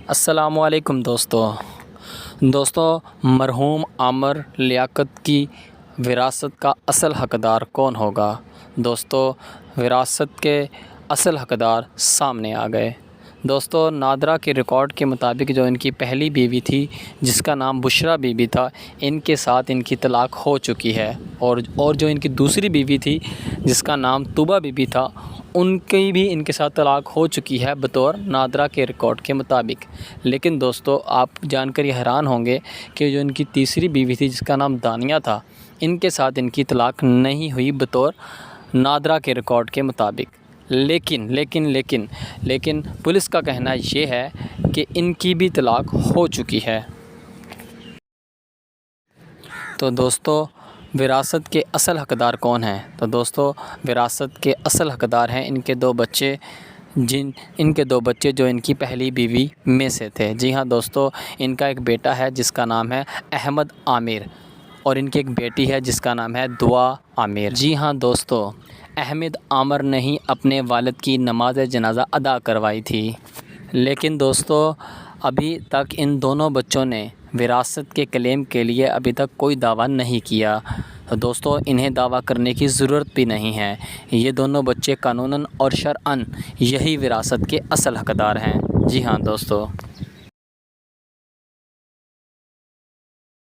السلام علیکم دوستو مرحوم عامر لیاقت کی وراثت کا اصل حقدار کون ہوگا؟ دوستو وراثت کے اصل حقدار سامنے آ گئے۔ دوستو نادرہ کے ریکارڈ کے مطابق جو ان کی پہلی بیوی تھی جس کا نام بشریٰ بی بی تھا، ان کے ساتھ ان کی طلاق ہو چکی ہے، اور جو ان کی دوسری بیوی تھی جس کا نام طوبیٰ بی بی تھا، ان کی بھی ان کے ساتھ طلاق ہو چکی ہے بطور نادرہ کے ریکارڈ کے مطابق۔ لیکن دوستو آپ جان کر یہ حیران ہوں گے کہ جو ان کی تیسری بیوی تھی جس کا نام دانیہ تھا، ان کے ساتھ ان کی طلاق نہیں ہوئی بطور نادرہ کے ریکارڈ کے مطابق۔ لیکن پولیس کا کہنا یہ ہے کہ ان کی بھی طلاق ہو چکی ہے۔ تو دوستو وراثت کے اصل حقدار کون ہیں؟ تو دوستو وراثت کے اصل حقدار ہیں ان کے دو بچے جو ان کی پہلی بیوی میں سے تھے۔ جی ہاں دوستو، ان کا ایک بیٹا ہے جس کا نام ہے احمد عامر، اور ان کی ایک بیٹی ہے جس کا نام ہے دعا عامر۔ جی ہاں دوستو، احمد عامر نے ہی اپنے والد کی نماز جنازہ ادا کروائی تھی۔ لیکن دوستو ابھی تک ان دونوں بچوں نے وراثت کے کلیم کے لیے ابھی تک کوئی دعویٰ نہیں کیا۔ دوستو انہیں دعویٰ کرنے کی ضرورت بھی نہیں ہے، یہ دونوں بچے قانوناً اور شرعاً یہی وراثت کے اصل حقدار ہیں۔ جی ہاں دوستو۔